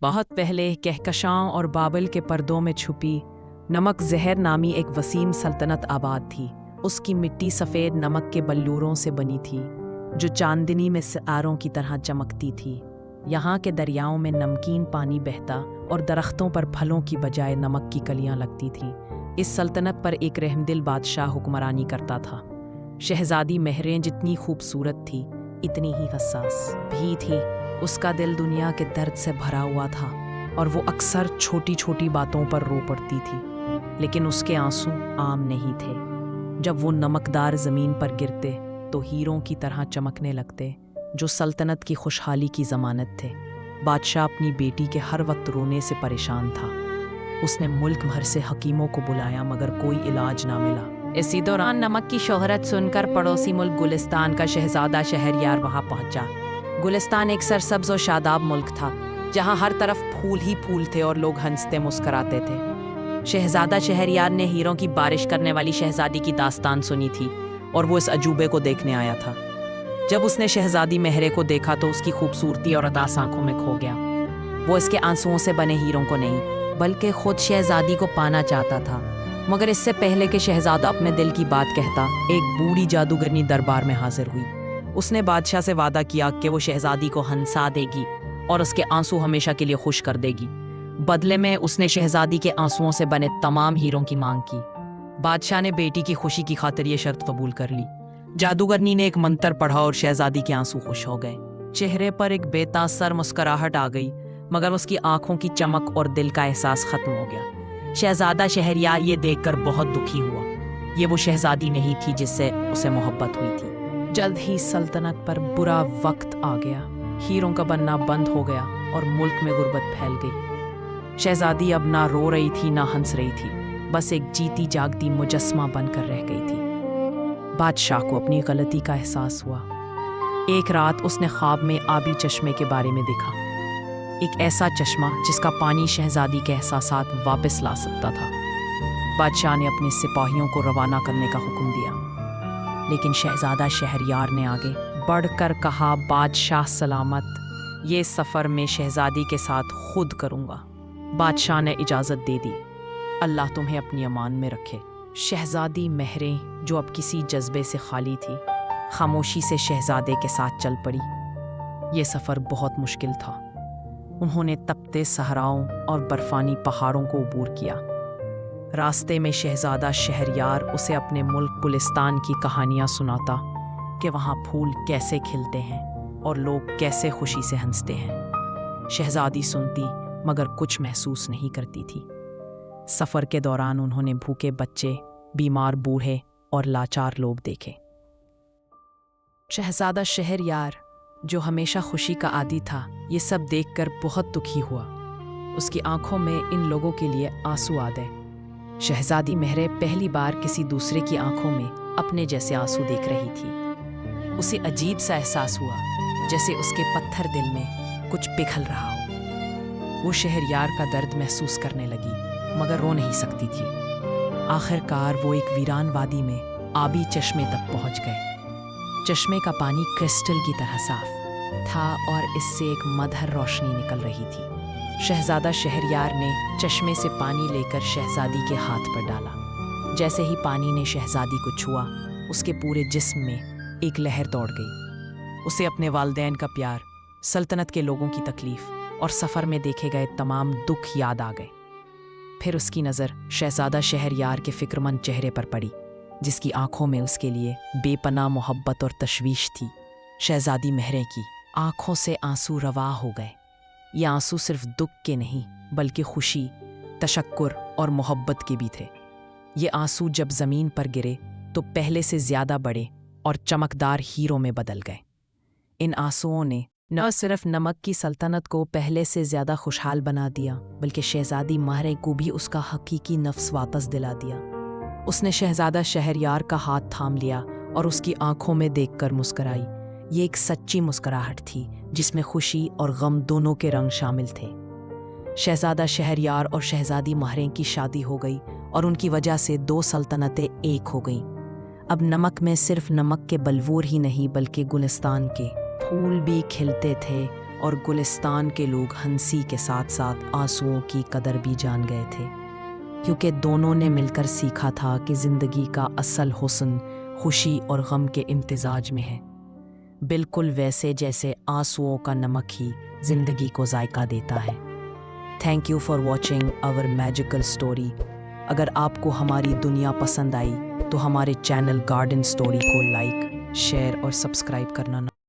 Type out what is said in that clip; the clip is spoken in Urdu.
بہت پہلے کہکشاں اور بابل کے پردوں میں چھپی نمک زہر نامی ایک وسیم سلطنت آباد تھی۔ اس کی مٹی سفید نمک کے بلوروں سے بنی تھی جو چاندنی میں ستاروں کی طرح چمکتی تھی۔ یہاں کے دریاؤں میں نمکین پانی بہتا اور درختوں پر پھلوں کی بجائے نمک کی کلیاں لگتی تھیں۔ اس سلطنت پر ایک رحمدل بادشاہ حکمرانی کرتا تھا۔ شہزادی مہریں جتنی خوبصورت تھی اتنی ہی حساس بھی تھی۔ اس کا دل دنیا کے درد سے بھرا ہوا تھا اور وہ اکثر چھوٹی چھوٹی باتوں پر رو پڑتی تھی، لیکن اس کے آنسو عام نہیں تھے۔ جب وہ نمکدار زمین پر گرتے تو ہیروں کی طرح چمکنے لگتے جو سلطنت کی خوشحالی کی ضمانت تھے۔ بادشاہ اپنی بیٹی کے ہر وقت رونے سے پریشان تھا۔ اس نے ملک بھر سے حکیموں کو بلایا مگر کوئی علاج نہ ملا۔ اسی دوران نمک کی شہرت سن کر پڑوسی ملک گلستان کا شہزادہ شہریار وہاں پہنچا۔ گلستان ایک سرسبز و شاداب ملک تھا جہاں ہر طرف پھول ہی پھول تھے اور لوگ ہنستے مسکراتے تھے۔ شہزادہ شہریار نے ہیروں کی بارش کرنے والی شہزادی کی داستان سنی تھی اور وہ اس عجوبے کو دیکھنے آیا تھا۔ جب اس نے شہزادی مہرے کو دیکھا تو اس کی خوبصورتی اور اداس آنکھوں میں کھو گیا۔ وہ اس کے آنسوؤں سے بنے ہیروں کو نہیں بلکہ خود شہزادی کو پانا چاہتا تھا، مگر اس سے پہلے کہ شہزادہ اپنے دل کی بات کہتا ایک بوڑھی جادوگرنی دربار میں حاضر ہوئی۔ اس نے بادشاہ سے وعدہ کیا کہ وہ شہزادی کو ہنسا دے گی اور اس کے آنسو ہمیشہ کے لیے خوش کر دے گی۔ بدلے میں اس نے شہزادی کے آنسوؤں سے بنے تمام ہیروں کی مانگ کی۔ بادشاہ نے بیٹی کی خوشی کی خاطر یہ شرط قبول کر لی۔ جادوگرنی نے ایک منتر پڑھا اور شہزادی کے آنسو خوش ہو گئے۔ چہرے پر ایک بے تاثر مسکراہٹ آ گئی مگر اس کی آنکھوں کی چمک اور دل کا احساس ختم ہو گیا۔ شہزادہ شہریار یہ دیکھ کر بہت دکھی ہوا۔ یہ وہ شہزادی نہیں تھی جس سے اسے محبت ہوئی تھی۔ جلد ہی سلطنت پر برا وقت آ گیا۔ ہیروں کا بننا بند ہو گیا اور ملک میں غربت پھیل گئی۔ شہزادی اب نہ رو رہی تھی نہ ہنس رہی تھی، بس ایک جیتی جاگتی مجسمہ بن کر رہ گئی تھی۔ بادشاہ کو اپنی غلطی کا احساس ہوا۔ ایک رات اس نے خواب میں آبی چشمے کے بارے میں دیکھا، ایک ایسا چشمہ جس کا پانی شہزادی کے احساسات واپس لا سکتا تھا۔ بادشاہ نے اپنے سپاہیوں کو روانہ کرنے کا حکم دیا، لیکن شہزادہ شہریار نے آگے بڑھ کر کہا، بادشاہ سلامت، یہ سفر میں شہزادی کے ساتھ خود کروں گا۔ بادشاہ نے اجازت دے دی۔ اللہ تمہیں اپنی امان میں رکھے۔ شہزادی مہریں جو اب کسی جذبے سے خالی تھی خاموشی سے شہزادے کے ساتھ چل پڑی۔ یہ سفر بہت مشکل تھا۔ انہوں نے تپتے صحراؤں اور برفانی پہاڑوں کو عبور کیا۔ راستے میں شہزادہ شہریار اسے اپنے ملک گلستان کی کہانیاں سناتا کہ وہاں پھول کیسے کھلتے ہیں اور لوگ کیسے خوشی سے ہنستے ہیں۔ شہزادی سنتی مگر کچھ محسوس نہیں کرتی تھی۔ سفر کے دوران انہوں نے بھوکے بچے، بیمار بوڑھے اور لاچار لوگ دیکھے۔ شہزادہ شہریار جو ہمیشہ خوشی کا عادی تھا یہ سب دیکھ کر بہت دکھی ہوا۔ اس کی آنکھوں میں ان لوگوں کے لیے آنسو آ گئے۔ شہزادی مہریں پہلی بار کسی دوسرے کی آنکھوں میں اپنے جیسے آنسو دیکھ رہی تھی۔ اسے عجیب سا احساس ہوا جیسے اس کے پتھر دل میں کچھ پگھل رہا ہو۔ وہ شہریار کا درد محسوس کرنے لگی مگر رو نہیں سکتی تھی۔ آخر کار وہ ایک ویران وادی میں آبی چشمے تک پہنچ گئے۔ چشمے کا پانی کرسٹل کی طرح صاف تھا اور اس سے ایک مدھر روشنی نکل رہی تھی۔ شہزادہ شہریار نے چشمے سے پانی لے کر شہزادی کے ہاتھ پر ڈالا۔ جیسے ہی پانی نے شہزادی کو چھوا اس کے پورے جسم میں ایک لہر دوڑ گئی۔ اسے اپنے والدین کا پیار، سلطنت کے لوگوں کی تکلیف اور سفر میں دیکھے گئے تمام دکھ یاد آ گئے۔ پھر اس کی نظر شہزادہ شہریار کے فکرمند چہرے پر پڑی جس کی آنکھوں میں اس کے لیے بے پناہ محبت اور تشویش تھی۔ شہزادی مہریں کی آنکھوں سے آنسو رواں ہو گئے۔ یہ آنسو صرف دکھ کے نہیں بلکہ خوشی، تشکر اور محبت کے بھی تھے۔ یہ آنسو جب زمین پر گرے تو پہلے سے زیادہ بڑے اور چمکدار ہیروں میں بدل گئے۔ ان آنسوؤں نے نہ صرف نمک کی سلطنت کو پہلے سے زیادہ خوشحال بنا دیا بلکہ شہزادی مہریں کو بھی اس کا حقیقی نفس واپس دلا دیا۔ اس نے شہزادہ شہریار کا ہاتھ تھام لیا اور اس کی آنکھوں میں دیکھ کر مسکرائی۔ یہ ایک سچی مسکراہٹ تھی جس میں خوشی اور غم دونوں کے رنگ شامل تھے۔ شہزادہ شہریار اور شہزادی مہریں کی شادی ہو گئی اور ان کی وجہ سے دو سلطنتیں ایک ہو گئیں۔ اب نمک میں صرف نمک کے بلور ہی نہیں بلکہ گلستان کے پھول بھی کھلتے تھے اور گلستان کے لوگ ہنسی کے ساتھ ساتھ آنسوؤں کی قدر بھی جان گئے تھے، کیونکہ دونوں نے مل کر سیکھا تھا کہ زندگی کا اصل حسن خوشی اور غم کے امتزاج میں ہے، بالکل ویسے جیسے آنسوؤں کا نمک ہی زندگی کو ذائقہ دیتا ہے۔ Thank you for watching our magical story. اگر آپ کو ہماری دنیا پسند آئی تو ہمارے چینل گارڈن اسٹوری کو لائک، شیئر اور سبسکرائب کرنا نہ